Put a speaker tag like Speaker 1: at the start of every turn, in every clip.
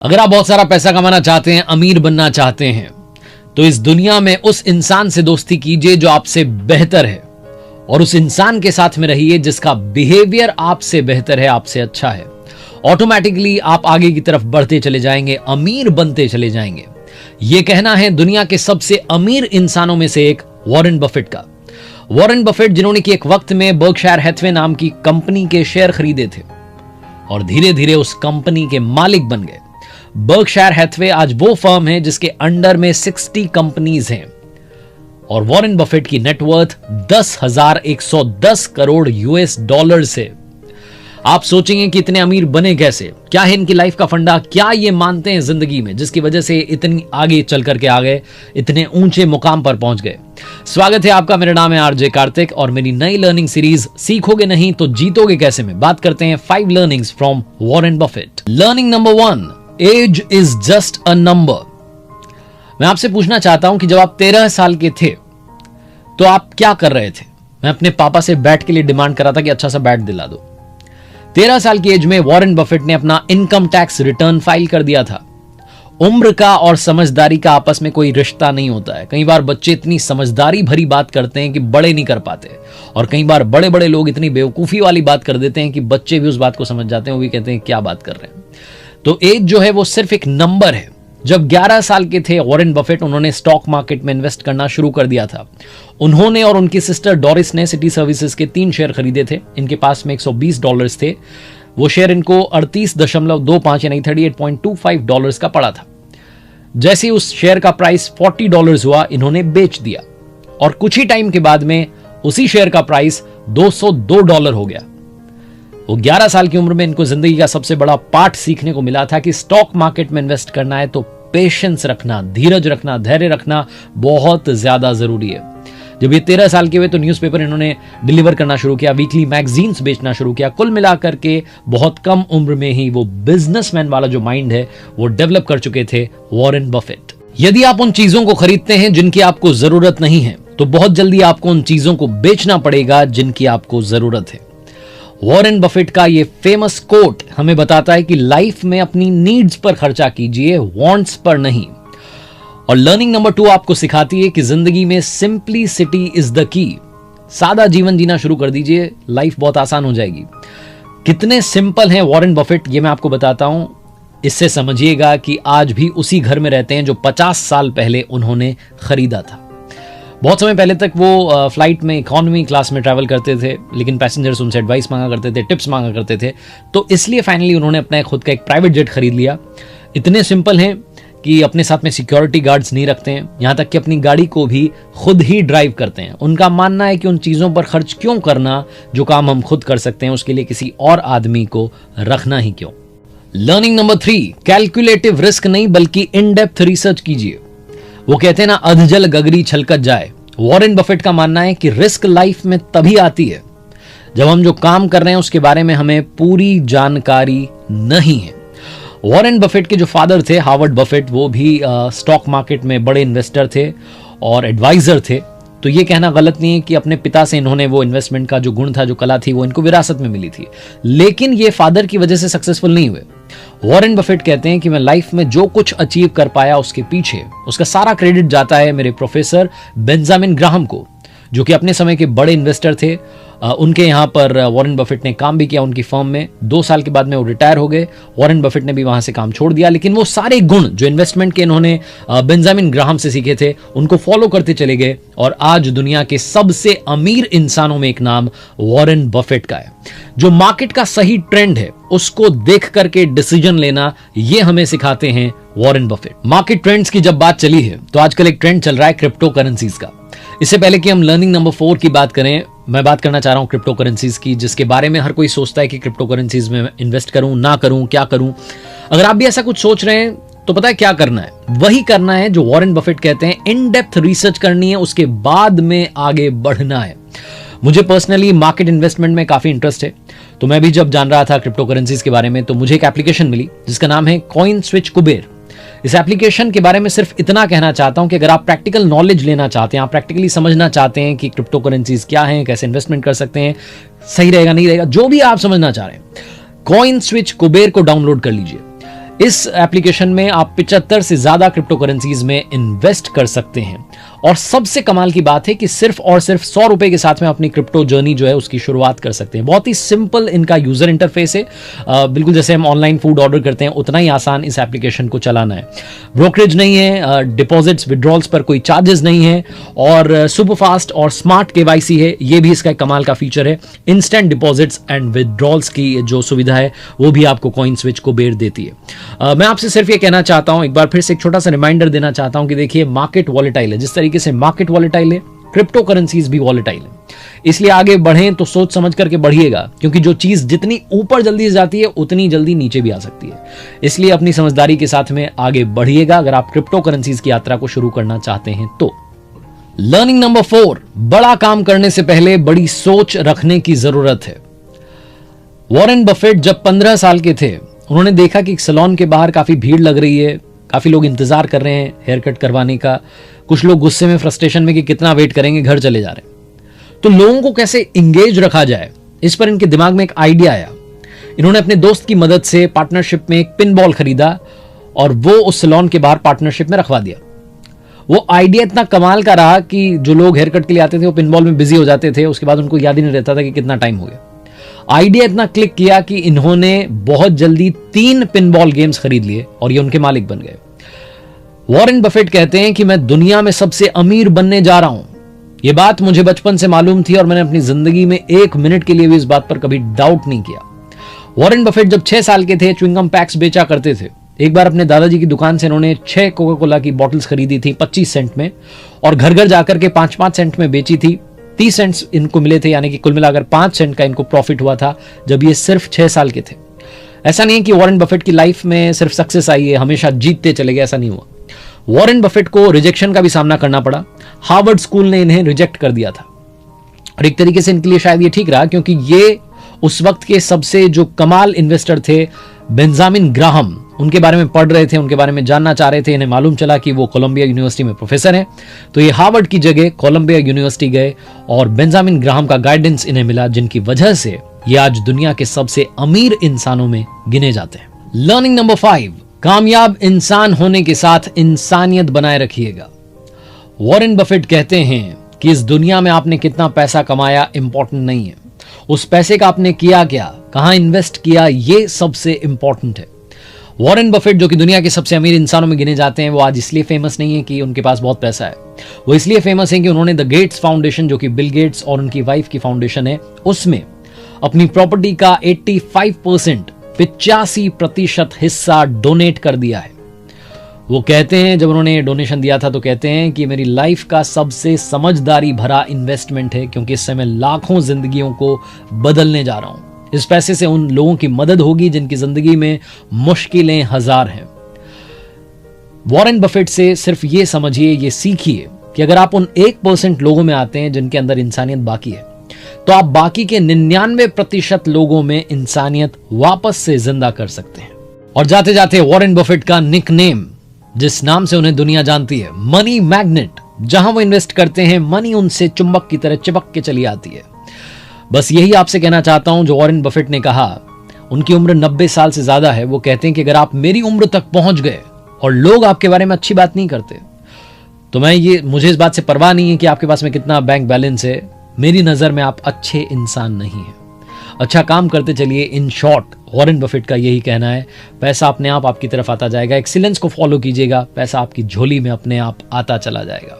Speaker 1: अगर आप बहुत सारा पैसा कमाना चाहते हैं, अमीर बनना चाहते हैं, तो इस दुनिया में उस इंसान से दोस्ती कीजिए जो आपसे बेहतर है, और उस इंसान के साथ में रहिए जिसका बिहेवियर आपसे बेहतर है, आपसे अच्छा है। ऑटोमेटिकली आप आगे की तरफ बढ़ते चले जाएंगे, अमीर बनते चले जाएंगे। यह कहना है दुनिया के सबसे अमीर इंसानों में से एक वॉरेन बफेट का। वॉरेन बफेट जिन्होंने कि एक वक्त में बर्कशायर हैथवे नाम की कंपनी के शेयर खरीदे थे और धीरे धीरे उस कंपनी के मालिक बन गए। बर्कशायर हैथवे आज वो फर्म है जिसके अंडर में 60 कंपनीज हैं और वॉरेन बफेट की नेटवर्थ 10,110 करोड़ यूएस डॉलर से। आप सोचेंगे कि इतने अमीर बने कैसे, क्या है इनकी लाइफ का फंडा, क्या ये मानते हैं जिंदगी में जिसकी वजह से इतनी आगे चल करके आ गए, इतने ऊंचे मुकाम पर पहुंच गए। स्वागत है आपका, मेरा नाम है आरजे कार्तिक और मेरी नई लर्निंग सीरीज सीखोगे नहीं तो जीतोगे कैसे में बात करते हैं 5 learnings from Warren Buffett. Learning number 1, age is just a number. मैं आपसे पूछना चाहता हूं कि जब आप 13 साल के थे तो आप क्या कर रहे थे? मैं अपने पापा से बैट के लिए डिमांड करा था कि अच्छा सा बैट दिला दो। 13 साल की एज में वॉरेन बफेट ने अपना इनकम टैक्स रिटर्न फाइल कर दिया था। उम्र का और समझदारी का आपस में कोई रिश्ता नहीं होता है। कई बार बच्चे इतनी समझदारी भरी बात करते हैं कि बड़े नहीं कर पाते, और कई बार बड़े बड़े लोग इतनी बेवकूफी वाली बात कर देते हैं कि बच्चे भी उस बात को समझ जाते हैं, वो भी कहते हैं क्या बात कर रहे हैं। तो एज जो है वो सिर्फ एक नंबर है। जब 11 साल के थे वॉरेन बफेट, उन्होंने स्टॉक मार्केट में इन्वेस्ट करना शुरू कर दिया था। उन्होंने और उनकी सिस्टर डोरिस ने सिटी सर्विसेज के 3 शेयर खरीदे थे। इनके पास में $120 थे। वो शेयर इनको 38.25 यानी $38.25 का पड़ा था। जैसे ही उस शेयर का प्राइस $40 हुआ, इन्होंने बेच दिया और कुछ ही टाइम के बाद में उसी शेयर का प्राइस $202 हो गया। वो 11 साल की उम्र में इनको जिंदगी का सबसे बड़ा पाठ सीखने को मिला था कि स्टॉक मार्केट में इन्वेस्ट करना है तो पेशेंस रखना, धीरज रखना, धैर्य रखना बहुत ज्यादा जरूरी है। जब ये 13 साल के हुए तो न्यूज़पेपर इन्होंने डिलीवर करना शुरू किया, वीकली मैगजीन्स बेचना शुरू किया। कुल मिलाकर के बहुत कम उम्र में ही वो बिजनेसमैन वाला जो माइंड है वो डेवलप कर चुके थे वॉरेन बफेट। यदि आप उन चीजों को खरीदते हैं जिनकी आपको जरूरत नहीं है, तो बहुत जल्दी आपको उन चीजों को बेचना पड़ेगा जिनकी आपको जरूरत है। वॉरेन बफेट का ये फेमस कोट हमें बताता है कि लाइफ में अपनी नीड्स पर खर्चा कीजिए, वांट्स पर नहीं। और लर्निंग नंबर 2 आपको सिखाती है कि जिंदगी में सिंप्लिसिटी इज द की। सादा जीवन जीना शुरू कर दीजिए, लाइफ बहुत आसान हो जाएगी। कितने सिंपल हैं वॉरेन बफेट, ये मैं आपको बताता हूं। इससे समझिएगा कि आज भी उसी घर में रहते हैं जो 50 साल पहले उन्होंने खरीदा था। बहुत समय पहले तक वो फ्लाइट में इकोनॉमी क्लास में ट्रैवल करते थे, लेकिन पैसेंजर्स उनसे एडवाइस मांगा करते थे, टिप्स मांगा करते थे। तो इसलिए फाइनली उन्होंने अपना खुद का एक प्राइवेट जेट खरीद लिया। इतने सिंपल हैं कि अपने साथ में सिक्योरिटी गार्ड्स नहीं रखते हैं, यहाँ तक कि अपनी गाड़ी को भी खुद ही ड्राइव करते हैं। उनका मानना है कि उन चीज़ों पर खर्च क्यों करना जो काम हम खुद कर सकते हैं, उसके लिए किसी और आदमी को रखना ही क्यों। लर्निंग नंबर 3, कैलकुलेटिव रिस्क नहीं बल्कि इन डेप्थ रिसर्च कीजिए। वो कहते हैं ना, अधजल गगरी छलकत जाए। वॉरेन बफेट का मानना है कि रिस्क लाइफ में तभी आती है जब हम जो काम कर रहे हैं उसके बारे में हमें पूरी जानकारी नहीं है। वॉरेन बफेट के जो फादर थे हावर्ड बफेट, वो भी स्टॉक मार्केट में बड़े इन्वेस्टर थे और एडवाइजर थे। तो ये कहना गलत नहीं है कि अपने पिता से इन्होंने वो इन्वेस्टमेंट का जो गुण था, जो कला थी, वो इनको विरासत में मिली थी। लेकिन ये फादर की वजह से सक्सेसफुल नहीं हुए। वॉरेन बफेट कहते हैं कि मैं लाइफ में जो कुछ अचीव कर पाया उसके पीछे उसका सारा क्रेडिट जाता है मेरे प्रोफेसर बेंजामिन ग्राहम को, जो कि अपने समय के बड़े इन्वेस्टर थे। उनके यहाँ पर वॉरेन बफेट ने काम भी किया उनकी फर्म में। 2 साल के बाद में वो रिटायर हो गए। वॉरेन बफेट ने भी वहां से काम छोड़ दिया, लेकिन वो सारे गुण जो इन्वेस्टमेंट के इन्होंने बेंजामिन ग्राहम से सीखे थे उनको फॉलो करते चले गए, और आज दुनिया के सबसे अमीर इंसानों में एक नाम वॉरेन बफेट का है। जो मार्केट का सही ट्रेंड है उसको देख करके डिसीजन लेना, ये हमें सिखाते हैं वॉरेन बफेट। मार्केट ट्रेंड्स की जब बात चली है तो आजकल एक ट्रेंड चल रहा है क्रिप्टो करेंसीज का। इससे पहले कि हम लर्निंग नंबर 4 की बात करें, मैं बात करना चाह रहा हूं क्रिप्टो करेंसीज की, जिसके बारे में हर कोई सोचता है कि क्रिप्टो करेंसीज में इन्वेस्ट करूं ना करूं, क्या करूं। अगर आप भी ऐसा कुछ सोच रहे हैं तो पता है क्या करना है, वही करना है जो वॉरेन बफेट कहते हैं, इन डेप्थ रिसर्च करनी है, उसके बाद में आगे बढ़ना है। मुझे पर्सनली मार्केट इन्वेस्टमेंट में काफी इंटरेस्ट है, तो मैं भी जब जान रहा था क्रिप्टो करेंसीज के बारे में तो मुझे एक एप्लीकेशन मिली जिसका नाम है कॉइन स्विच कुबेर। इस एप्लीकेशन के बारे में सिर्फ इतना कहना चाहता हूं कि अगर आप प्रैक्टिकल नॉलेज लेना चाहते हैं, आप प्रैक्टिकली समझना चाहते हैं कि क्रिप्टो करेंसीज क्या हैं, कैसे इन्वेस्टमेंट कर सकते हैं, सही रहेगा नहीं रहेगा, जो भी आप समझना चाह रहे हैं, कॉइन स्विच कुबेर को डाउनलोड कर लीजिए। इस एप्लीकेशन में आप 75 से ज्यादा क्रिप्टो करेंसीज में इन्वेस्ट कर सकते हैं और सबसे कमाल की बात है कि सिर्फ और सिर्फ 100 रुपए के साथ में अपनी क्रिप्टो जर्नी जो है उसकी शुरुआत कर सकते हैं। बहुत ही सिंपल इनका यूजर इंटरफेस है, बिल्कुल जैसे हम ऑनलाइन फूड ऑर्डर करते हैं उतना ही आसान इस एप्लीकेशन को चलाना है। ब्रोकरेज नहीं है, डिपॉजिट्स विड्रॉल्स पर कोई चार्जेस नहीं है और सुपर फास्ट और स्मार्ट केवाईसी है, ये भी इसका कमाल का फीचर है। इंस्टेंट डिपॉजिट्स एंड विड्रॉल्स की जो सुविधा है वो भी आपको कॉइन स्विच को बेर देती है। मैं आपसे सिर्फ ये कहना चाहता हूं, एक बार फिर से एक छोटा सा रिमाइंडर देना चाहता हूं कि देखिए मार्केट वॉलेटाइल है, जिस तरीके से मार्केट वॉलेटाइल है क्रिप्टो करेंसीज भी वॉलेटाइल है। इसलिए आगे बढ़ें तो सोच समझ करके बढ़िएगा, क्योंकि जो चीज जितनी ऊपर जल्दी से जाती है उतनी जल्दी नीचे भी आ सकती है। इसलिए अपनी समझदारी के साथ में आगे बढ़िएगा अगर आप क्रिप्टो करेंसीज की यात्रा को शुरू करना चाहते हैं तो। लर्निंग नंबर 4, बड़ा काम करने से पहले बड़ी सोच रखने की जरूरत है। वॉरेन बफेट जब 15 साल के थे उन्होंने देखा कि एक सैलून के बाहर काफी भीड़ लग रही है, काफी लोग इंतजार कर रहे हैं हेयर कट करवाने का, कुछ लोग गुस्से में फ्रस्ट्रेशन में कि कितना वेट करेंगे, घर चले जा रहे हैं। तो लोगों को कैसे इंगेज रखा जाए, इस पर इनके दिमाग में एक आइडिया आया। इन्होंने अपने दोस्त की मदद से पार्टनरशिप में एक पिन बॉल खरीदा और वो उस सैलून के बाहर पार्टनरशिप में रखवा दिया। वो आइडिया इतना कमाल का रहा कि जो लोग हेयर कट के लिए आते थे वो पिन बॉल में बिजी हो जाते थे, उसके बाद उनको याद ही नहीं रहता था कि कितना टाइम हो गया। आइडिया इतना क्लिक किया कि इन्होंने बहुत जल्दी 3 पिन बॉल गेम्स खरीद लिए और ये उनके मालिक बन गए। वॉरेन बफेट कहते हैं कि मैं दुनिया में सबसे अमीर बनने जा रहा हूं। यह बात मुझे बचपन से मालूम थी और मैंने अपनी जिंदगी में 1 मिनट के लिए भी इस बात पर कभी डाउट नहीं किया। वॉरेन बफेट जब 6 साल के थे च्युइंगम पैक्स बेचा करते थे। एक बार अपने दादाजी की दुकान से इन्होंने 6 कोका कोला की बॉटल्स खरीदी थी 25 सेंट में और घर घर जाकर के 5-5 सेंट में बेची थी। 30 सेंट्स इनको मिले थे, यानी कि कुल मिलाकर 5 सेंट का इनको प्रॉफिट हुआ था जब ये सिर्फ 6 साल के थे। ऐसा नहीं है कि वॉरेन बफेट की लाइफ में सिर्फ सक्सेस आई है, हमेशा जीतते चले गए, ऐसा नहीं हुआ। वॉरेन बफेट को रिजेक्शन का भी सामना करना पड़ा। हार्वर्ड स्कूल ने इन्हें रिजेक्ट कर दिया था और एक तरीके से इनके लिए शायद ये ठीक रहा, क्योंकि ये उस वक्त के सबसे जो कमाल इन्वेस्टर थे बेंजामिन ग्राहम, उनके बारे में पढ़ रहे थे, उनके बारे में जानना चाह रहे थे। इन्हें मालूम चला कि वो कोलंबिया यूनिवर्सिटी में प्रोफेसर हैं, तो ये हार्वर्ड की जगह कोलंबिया यूनिवर्सिटी गए और बेंजामिन ग्राहम का गाइडेंस इन्हें मिला, जिनकी वजह से ये आज दुनिया के सबसे अमीर इंसानों में गिने जाते हैं। लर्निंग नंबर 5, कामयाब इंसान होने के साथ इंसानियत बनाए रखिएगा। वॉरेन बफेट कहते हैं कि इस दुनिया में आपने कितना पैसा कमाया इंपॉर्टेंट नहीं है, उस पैसे का आपने किया क्या, कहां इन्वेस्ट किया, ये सबसे इंपॉर्टेंट है। वॉरेन बफेट जो कि दुनिया के सबसे अमीर इंसानों में गिने जाते हैं, वो आज इसलिए फेमस नहीं है कि उनके पास बहुत पैसा है, वो इसलिए फेमस है कि उन्होंने द गेट्स फाउंडेशन, जो कि बिल गेट्स और उनकी वाइफ की फाउंडेशन है, उसमें अपनी प्रॉपर्टी का 85% 85% हिस्सा डोनेट कर दिया है। वो कहते हैं जब उन्होंने डोनेशन दिया था तो कहते हैं कि मेरी लाइफ का सबसे समझदारी भरा इन्वेस्टमेंट है, क्योंकि इससे मैं लाखों जिंदगियों को बदलने जा रहा हूं। इस पैसे से उन लोगों की मदद होगी जिनकी जिंदगी में मुश्किलें हजार हैं। वॉरेन बफेट से सिर्फ ये समझिए, ये सीखिए कि अगर आप उन 1% लोगों में आते हैं जिनके अंदर इंसानियत बाकी है, तो आप बाकी के 99% लोगों में इंसानियत वापस से जिंदा कर सकते हैं। और जाते जाते वॉरेन बफेट का निकनेम, जिस नाम से उन्हें दुनिया जानती है, मनी मैग्नेट, जहां वो इन्वेस्ट करते हैं मनी उनसे चुंबक की तरह चिपक के चली आती है। बस यही आपसे कहना चाहता हूं जो वॉरेन बफेट ने कहा। उनकी उम्र 90 साल से ज्यादा है। वो कहते हैं कि अगर आप मेरी उम्र तक पहुंच गए और लोग आपके बारे में अच्छी बात नहीं करते, तो मुझे इस बात से परवाह नहीं है कि आपके पास में कितना बैंक बैलेंस है। मेरी नजर में आप अच्छे इंसान नहीं है। अच्छा काम करते चलिए। इन शॉर्ट वॉरेन बफेट का यही कहना है, पैसा अपने आप आपकी तरफ आता जाएगा। एक्सीलेंस को फॉलो कीजिएगा, पैसा आपकी झोली में अपने आप आता चला जाएगा।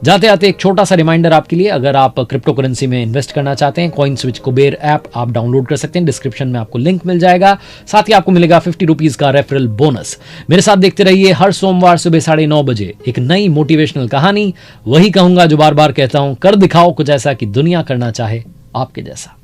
Speaker 1: जाते आते एक छोटा सा रिमाइंडर आपके लिए, अगर आप क्रिप्टो करेंसी में इन्वेस्ट करना चाहते हैं, कॉइन स्विच कुबेर ऐप आप डाउनलोड कर सकते हैं। डिस्क्रिप्शन में आपको लिंक मिल जाएगा। साथ ही आपको मिलेगा 50 रुपीज का रेफरल बोनस। मेरे साथ देखते रहिए हर सोमवार सुबह 9:30 बजे एक नई मोटिवेशनल कहानी। वही कहूंगा जो बार बार कहता हूं, कर दिखाओ कुछ ऐसा कि दुनिया करना चाहे आपके जैसा।